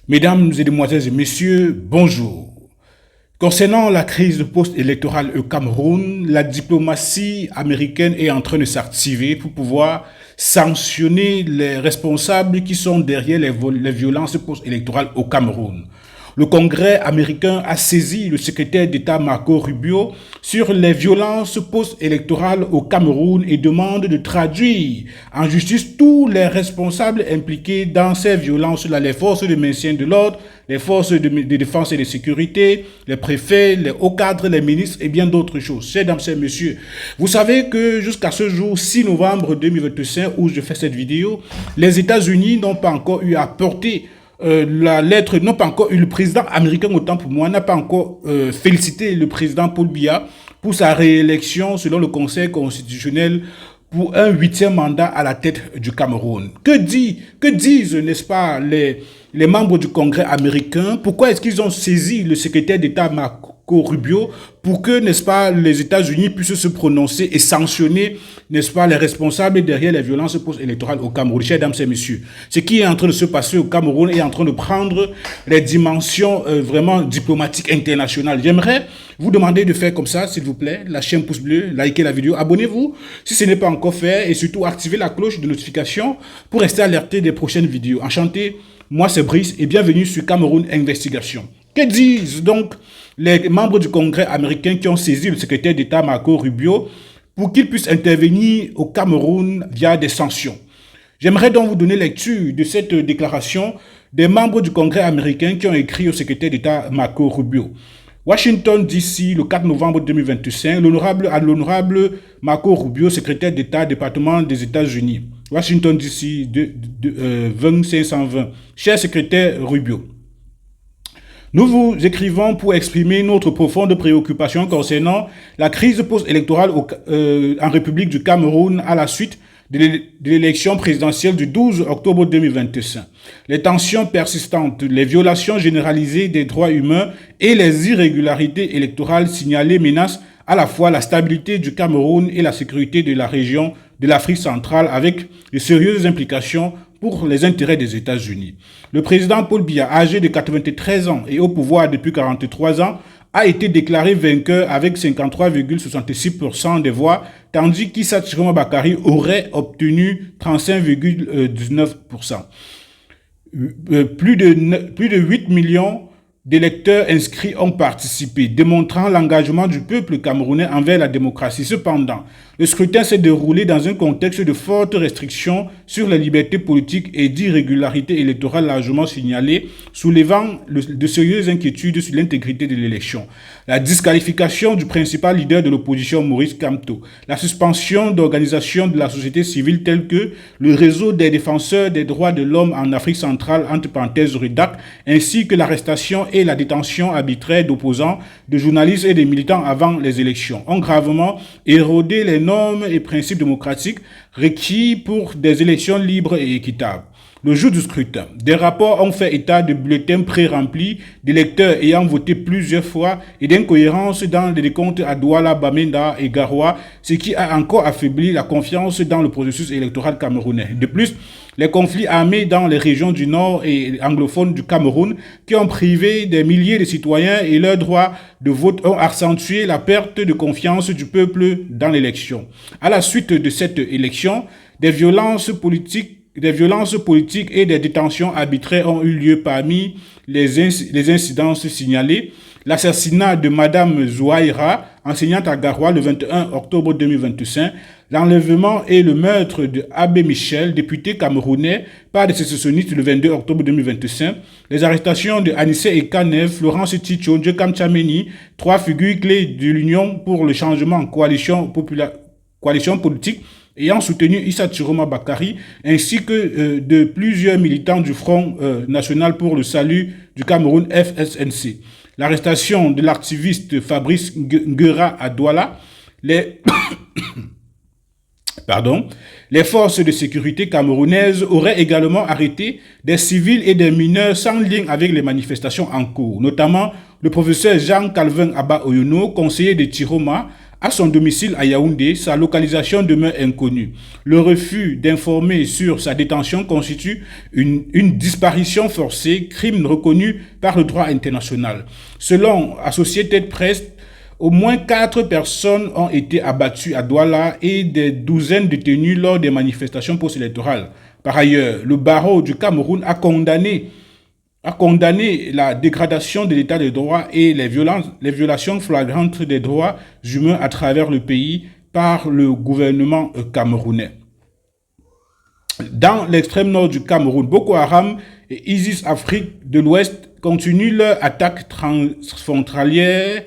Mesdames et demoiselles et messieurs, bonjour. Concernant la crise post-électorale au Cameroun, la diplomatie américaine est en train de s'activer pour pouvoir sanctionner les responsables qui sont derrière les violences post-électorales au Cameroun. Le Congrès américain a saisi le secrétaire d'État Marco Rubio sur les violences post-électorales au Cameroun et demande de traduire en justice tous les responsables impliqués dans ces violences-là, les forces de maintien de l'ordre, les forces de défense et de sécurité, les préfets, les hauts cadres, les ministres et bien d'autres choses. Chers dames et messieurs, vous savez que jusqu'à ce jour, 6 novembre 2025, où je fais cette vidéo, les États-Unis n'ont pas encore eu à porter la lettre, n'ont pas encore eu, le président américain, autant pour moi, n'a pas encore félicité le président Paul Biya pour sa réélection selon le Conseil constitutionnel pour un 8e mandat à la tête du Cameroun. Que disent, n'est-ce pas, les membres du Congrès américain? Pourquoi est-ce qu'ils ont saisi le secrétaire d'État Marco Rubio pour que, n'est-ce pas, les États-Unis puissent se prononcer et sanctionner, n'est-ce pas, les responsables derrière les violences post-électorales au Cameroun? Chers dames et messieurs, ce qui est en train de se passer au Cameroun est en train de prendre les dimensions vraiment diplomatiques internationales. J'aimerais vous demander de faire comme ça, s'il vous plaît, la chaîne pouce bleu, likez la vidéo, abonnez-vous si ce n'est pas encore fait et surtout activez la cloche de notification pour rester alerté des prochaines vidéos. Enchanté, moi c'est Brice et bienvenue sur Cameroun Investigation. Que disent donc les membres du Congrès américain qui ont saisi le secrétaire d'État Marco Rubio pour qu'il puisse intervenir au Cameroun via des sanctions? J'aimerais donc vous donner lecture de cette déclaration des membres du Congrès américain qui ont écrit au secrétaire d'État Marco Rubio. Washington DC, le 4 novembre 2025, l'honorable Marco Rubio, secrétaire d'État, département des États-Unis. Washington DC, 20520. Cher secrétaire Rubio, nous vous écrivons pour exprimer notre profonde préoccupation concernant la crise post-électorale en République du Cameroun à la suite de l'élection présidentielle du 12 octobre 2025. Les tensions persistantes, les violations généralisées des droits humains et les irrégularités électorales signalées menacent à la fois la stabilité du Cameroun et la sécurité de la région de l'Afrique centrale avec de sérieuses implications pour les intérêts des États-Unis. Le président Paul Biya, âgé de 93 ans et au pouvoir depuis 43 ans, a été déclaré vainqueur avec 53,66% des voix, tandis qu'Issa Tchiroma Bakari aurait obtenu 35,19%. Plus de 8 millions d'électeurs inscrits ont participé, démontrant l'engagement du peuple camerounais envers la démocratie. Cependant, le scrutin s'est déroulé dans un contexte de fortes restrictions sur les libertés politiques et d'irrégularités électorales largement signalées, soulevant de sérieuses inquiétudes sur l'intégrité de l'élection. La disqualification du principal leader de l'opposition, Maurice Kamto, la suspension d'organisations de la société civile telles que le réseau des défenseurs des droits de l'homme en Afrique centrale, entre parenthèses REDAC, ainsi que l'arrestation et la détention arbitraire d'opposants, de journalistes et de militants avant les élections, ont gravement érodé les normes et principes démocratiques requis pour des élections libres et équitables. Le jour du scrutin, des rapports ont fait état de bulletins pré-remplis, d'électeurs ayant voté plusieurs fois et d'incohérences dans les décomptes à Douala, Bamenda et Garoua, ce qui a encore affaibli la confiance dans le processus électoral camerounais. De plus, les conflits armés dans les régions du nord et anglophones du Cameroun qui ont privé des milliers de citoyens et leur droit de vote ont accentué la perte de confiance du peuple dans l'élection. À la suite de cette élection, des violences politiques et des détentions arbitraires ont eu lieu parmi les incidences signalées. L'assassinat de Madame Zouaïra, enseignante à Garoua, le 21 octobre 2025, l'enlèvement et le meurtre de Abbé Michel, député camerounais, par des sécessionnistes le 22 octobre 2025, les arrestations de Anissé Ekanev, Florence Ticho, Djekam Tchameni, 3 figures clés de l'Union pour le changement en coalition politique, ayant soutenu Issa Tchiroma Bakari, ainsi que de plusieurs militants du Front National pour le Salut du Cameroun, FSNC. L'arrestation de l'activiste Fabrice Nguera à Douala, les forces de sécurité camerounaises auraient également arrêté des civils et des mineurs sans lien avec les manifestations en cours, notamment le professeur Jean-Calvin Abba Oyono, conseiller de Tiroma, à son domicile à Yaoundé, sa localisation demeure inconnue. Le refus d'informer sur sa détention constitue une disparition forcée, crime reconnu par le droit international. Selon Associated Press, au moins 4 personnes ont été abattues à Douala et des douzaines détenues lors des manifestations post-électorales. Par ailleurs, le barreau du Cameroun a condamné la dégradation de l'état de droit et les violations flagrantes des droits humains à travers le pays par le gouvernement camerounais. Dans l'extrême nord du Cameroun, Boko Haram et ISIS Afrique de l'Ouest continuent leur attaque transfrontalière,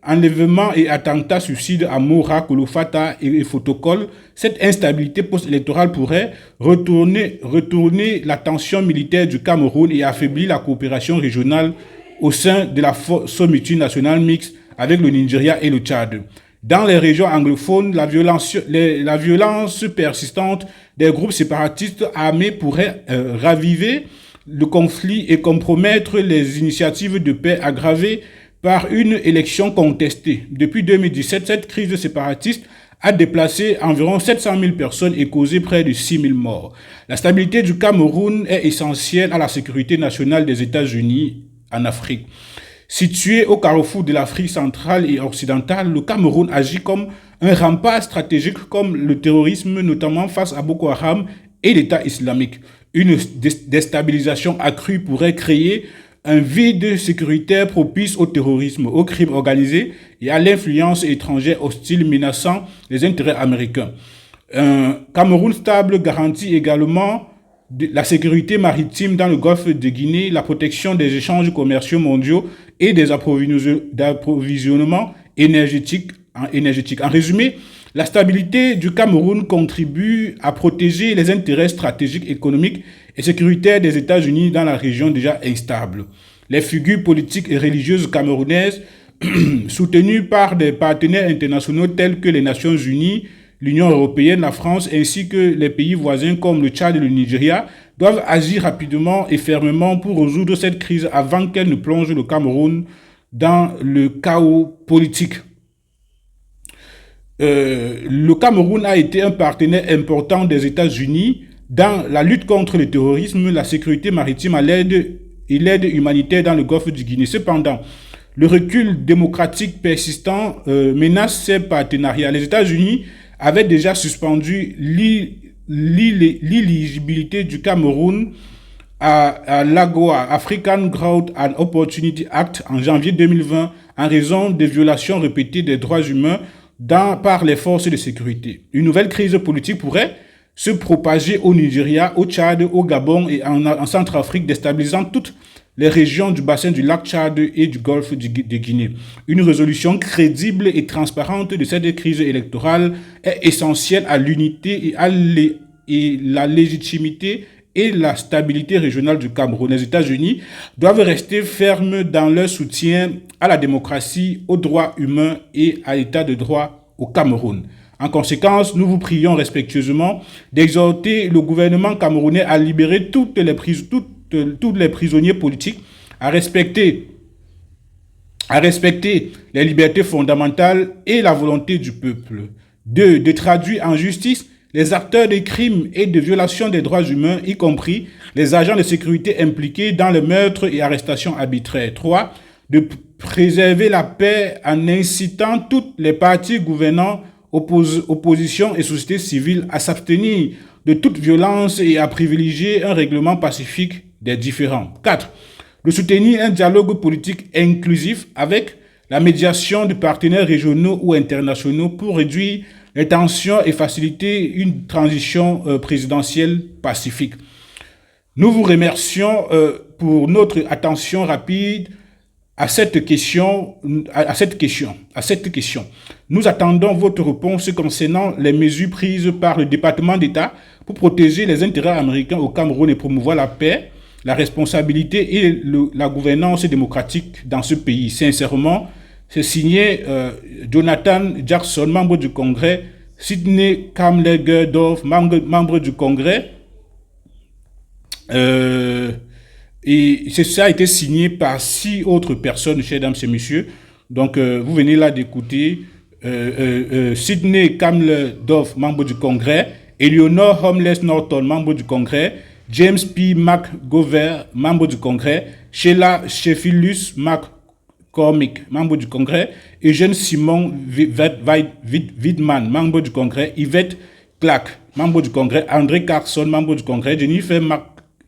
enlèvements et attentats suicides à Mora, Kolofata et Fotokol. Cette instabilité post-électorale pourrait retourner la tension militaire du Cameroun et affaiblir la coopération régionale au sein de la Sommitude nationale mixte avec le Nigeria et le Tchad. Dans les régions anglophones, la violence persistante des groupes séparatistes armés pourrait raviver le conflit et compromettre les initiatives de paix aggravées par une élection contestée. Depuis 2017, cette crise séparatiste a déplacé environ 700 000 personnes et causé près de 6 000 morts. La stabilité du Cameroun est essentielle à la sécurité nationale des États-Unis en Afrique. Situé au carrefour de l'Afrique centrale et occidentale, le Cameroun agit comme un rempart stratégique comme le terrorisme, notamment face à Boko Haram et l'État islamique. Une déstabilisation accrue pourrait créer un vide sécuritaire propice au terrorisme, au crime organisé et à l'influence étrangère hostile menaçant les intérêts américains. Un Cameroun stable garantit également la sécurité maritime dans le golfe de Guinée, la protection des échanges commerciaux mondiaux et des approvisionnements énergétiques. En résumé, la stabilité du Cameroun contribue à protéger les intérêts stratégiques, économiques et sécuritaires des États-Unis dans la région déjà instable. Les figures politiques et religieuses camerounaises, soutenues par des partenaires internationaux tels que les Nations Unies, l'Union européenne, la France, ainsi que les pays voisins comme le Tchad et le Nigeria, doivent agir rapidement et fermement pour résoudre cette crise avant qu'elle ne plonge le Cameroun dans le chaos politique. Le Cameroun a été un partenaire important des États-Unis dans la lutte contre le terrorisme, la sécurité maritime et l'aide humanitaire dans le golfe du Guinée. Cependant, le recul démocratique persistant menace ces partenariats. Les États-Unis avaient déjà suspendu l'éligibilité du Cameroun à l'AGOA, African Growth and Opportunity Act, en janvier 2020, en raison des violations répétées des droits humains par les forces de sécurité. Une nouvelle crise politique pourrait se propager au Nigeria, au Tchad, au Gabon et en Centrafrique, déstabilisant toutes les régions du bassin du lac Tchad et du golfe de Guinée. Une résolution crédible et transparente de cette crise électorale est essentielle à l'unité et la légitimité et la stabilité régionale du Cameroun. Les États-Unis doivent rester fermes dans leur soutien à la démocratie, aux droits humains et à l'état de droit au Cameroun. En conséquence, nous vous prions respectueusement d'exhorter le gouvernement camerounais à libérer tous les prisonniers politiques, à respecter les libertés fondamentales et la volonté du peuple. 2. De traduire en justice les acteurs de crimes et de violations des droits humains, y compris les agents de sécurité impliqués dans les meurtres et arrestations arbitraires. 3. De préserver la paix en incitant toutes les parties gouvernantes, opposition et société civile à s'abstenir de toute violence et à privilégier un règlement pacifique des différends. 4. De soutenir un dialogue politique inclusif avec la médiation de partenaires régionaux ou internationaux pour réduire les tensions et faciliter une transition présidentielle pacifique. Nous vous remercions pour notre attention rapide à cette question. Nous attendons votre réponse concernant les mesures prises par le département d'État pour protéger les intérêts américains au Cameroun et promouvoir la paix, la responsabilité et la gouvernance démocratique dans ce pays. Sincèrement, c'est signé Jonathan Jackson, membre du Congrès, Sidney Kamler-Gerdorf, membre du Congrès, et ça a été signé par 6 autres personnes, chers dames et messieurs. Donc, vous venez là d'écouter Sidney Kamler-Dorf, membre du Congrès, Eleanor Holmes Norton, membre du Congrès, James P. McGovern, membre du Congrès, Sheila Sheffilus McCormick, membre du Congrès, Eugène Simon Widman, membre du Congrès, Yvette Clark, membre du Congrès, André Carson, membre du Congrès, Jennifer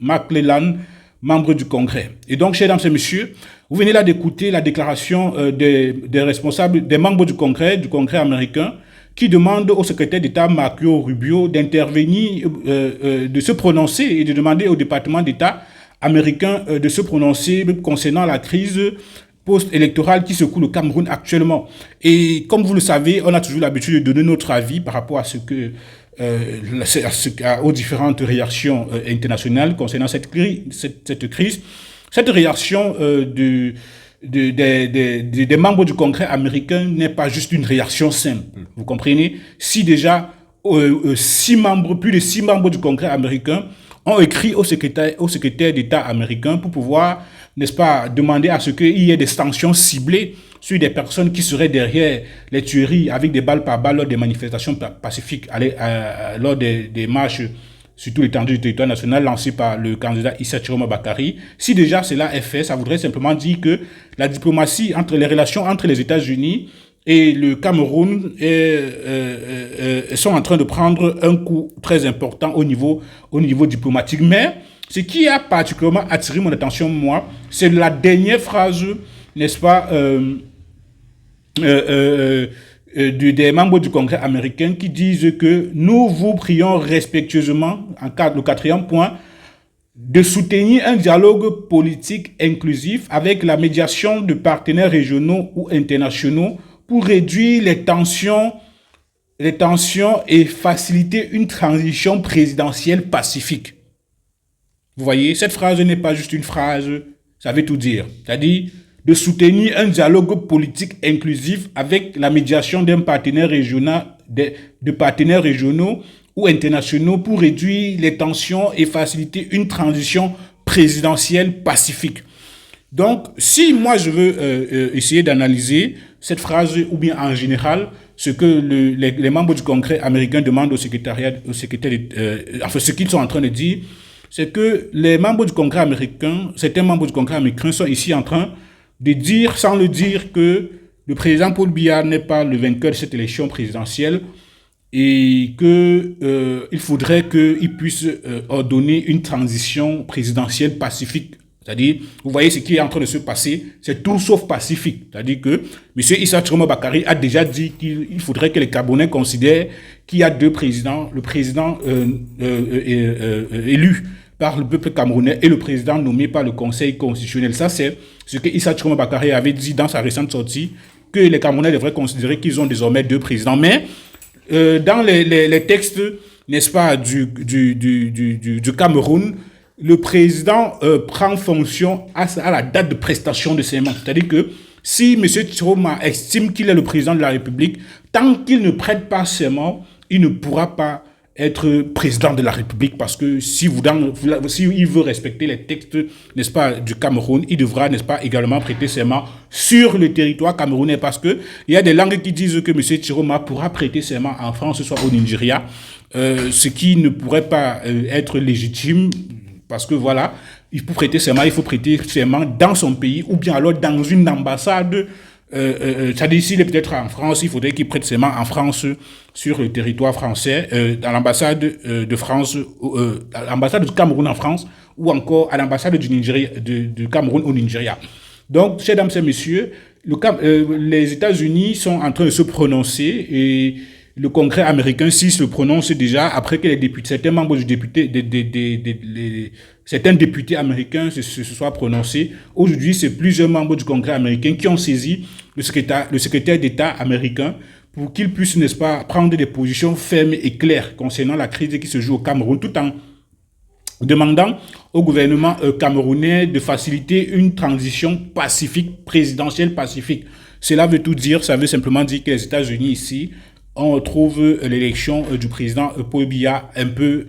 McClellan, membre du Congrès. Et donc, chers dames et messieurs, vous venez là d'écouter la déclaration des responsables, des membres du Congrès américain, qui demandent au secrétaire d'État Marco Rubio d'intervenir, de se prononcer et de demander au département d'État américain de se prononcer concernant la crise post-électorale qui secoue le Cameroun actuellement. Et comme vous le savez, on a toujours l'habitude de donner notre avis par rapport à ce que aux différentes réactions internationales concernant cette crise. Cette réaction des membres du Congrès américain n'est pas juste une réaction simple. Vous comprenez? Si déjà plus de 6 membres du Congrès américain ont écrit au secrétaire d'État américain pour pouvoir, n'est-ce pas, demander à ce qu'il y ait des sanctions ciblées sur des personnes qui seraient derrière les tueries avec des balles par balles lors des manifestations pacifiques, lors des marches sur tout l'étendue du territoire national lancées par le candidat Issa Chiroma Bakary. Si déjà cela est fait, ça voudrait simplement dire que la diplomatie les relations entre les États-Unis et le Cameroun sont en train de prendre un coup très important au niveau diplomatique. Mais ce qui a particulièrement attiré mon attention, moi, c'est la dernière phrase, n'est-ce pas, des membres du Congrès américain qui disent que nous vous prions respectueusement, le 4e point, de soutenir un dialogue politique inclusif avec la médiation de partenaires régionaux ou internationaux pour réduire les tensions et faciliter une transition présidentielle pacifique. Vous voyez, cette phrase n'est pas juste une phrase, ça veut tout dire. C'est-à-dire de soutenir un dialogue politique inclusif avec la médiation d'un partenaire régional, de partenaires régionaux ou internationaux pour réduire les tensions et faciliter une transition présidentielle pacifique. Donc, si moi je veux essayer d'analyser cette phrase ou bien en général ce que les membres du Congrès américain demandent au secrétaire, enfin ce qu'ils sont en train de dire, c'est que les membres du Congrès américain, certains membres du Congrès américain sont ici en train de dire, sans le dire, que le président Paul Biya n'est pas le vainqueur de cette élection présidentielle et qu'il faudrait qu'il puisse ordonner une transition présidentielle pacifique. C'est-à-dire, vous voyez ce qui est en train de se passer, c'est tout sauf pacifique. C'est-à-dire que M. Issa Chiroma Bakary a déjà dit qu'il faudrait que les Camerounais considèrent qu'il y a 2 présidents, le président élu par le peuple camerounais et le président nommé par le Conseil constitutionnel. Ça, c'est ce que Issa Chiroma Bakary avait dit dans sa récente sortie, que les Camerounais devraient considérer qu'ils ont désormais 2 présidents. Mais dans les textes, n'est-ce pas, du Cameroun, le président prend fonction à la date de prestation de serment. C'est-à-dire que si M. Chiroma estime qu'il est le président de la République, tant qu'il ne prête pas serment, il ne pourra pas être président de la République, parce que si il veut respecter les textes, n'est-ce pas, du Cameroun, il devra, n'est-ce pas, également prêter serment sur le territoire camerounais, parce que il y a des langues qui disent que M. Chiroma pourra prêter serment en France, soit au Nigeria, ce qui ne pourrait pas être légitime, parce que voilà, pour prêter serment, il faut prêter serment dans son pays, ou bien alors dans une ambassade. C'est-à-dire, s'il est peut-être en France, il faudrait qu'il prête serment en France, sur le territoire français, à l'ambassade de France, à l'ambassade du Cameroun en France, ou encore à l'ambassade du Cameroun au Nigeria. Donc, chers dames et messieurs, les États-Unis sont en train de se prononcer, et le Congrès américain, s'il se prononce déjà, après que certains membres du certains députés américains se soient prononcés, aujourd'hui, c'est plusieurs membres du Congrès américain qui ont saisi le secrétaire d'État américain pour qu'il puisse, n'est-ce pas, prendre des positions fermes et claires concernant la crise qui se joue au Cameroun, tout en demandant au gouvernement camerounais de faciliter une transition pacifique, présidentielle pacifique. Cela veut tout dire, ça veut simplement dire que les États-Unis ici, on retrouve l'élection du président Paul Biya un peu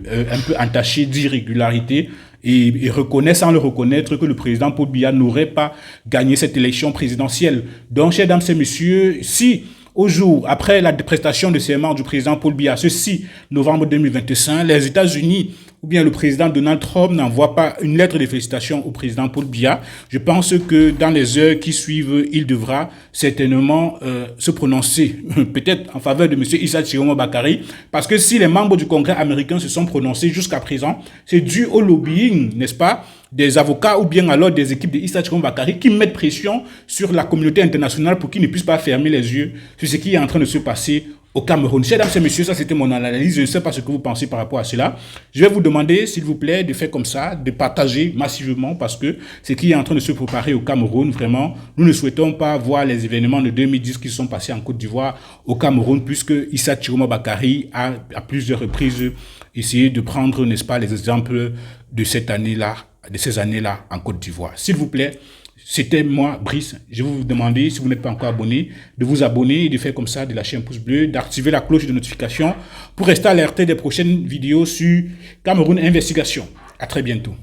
entachée d'irrégularité et reconnaît sans le reconnaître que le président Paul Biya n'aurait pas gagné cette élection présidentielle. Donc, chers dames et messieurs, si au jour, après la prestation de serment du président Paul Biya, ce 6 novembre 2025, les États-Unis ou bien le président Donald Trump n'envoie pas une lettre de félicitations au président Paul Biya, je pense que dans les heures qui suivent, il devra certainement se prononcer, peut-être en faveur de M. Issa Chiroma Bakary, parce que si les membres du Congrès américain se sont prononcés jusqu'à présent, c'est dû au lobbying, n'est-ce pas, des avocats ou bien alors des équipes de Issa Chiroma Bakary qui mettent pression sur la communauté internationale pour qu'ils ne puissent pas fermer les yeux sur ce qui est en train de se passer au Cameroun. Chers dames et messieurs, ça c'était mon analyse. Je ne sais pas ce que vous pensez par rapport à cela. Je vais vous demander, s'il vous plaît, de faire comme ça, de partager massivement parce que ce qui est en train de se préparer au Cameroun, vraiment, nous ne souhaitons pas voir les événements de 2010 qui sont passés en Côte d'Ivoire au Cameroun puisque Issa Chiroma Bakary a à plusieurs reprises essayé de prendre, n'est-ce pas, les exemples de cette année-là, de ces années-là en Côte d'Ivoire. S'il vous plaît, c'était moi, Brice. Je vais vous demander, si vous n'êtes pas encore abonné, de vous abonner et de faire comme ça, de lâcher un pouce bleu, d'activer la cloche de notification pour rester alerté des prochaines vidéos sur Cameroun Investigation. À très bientôt.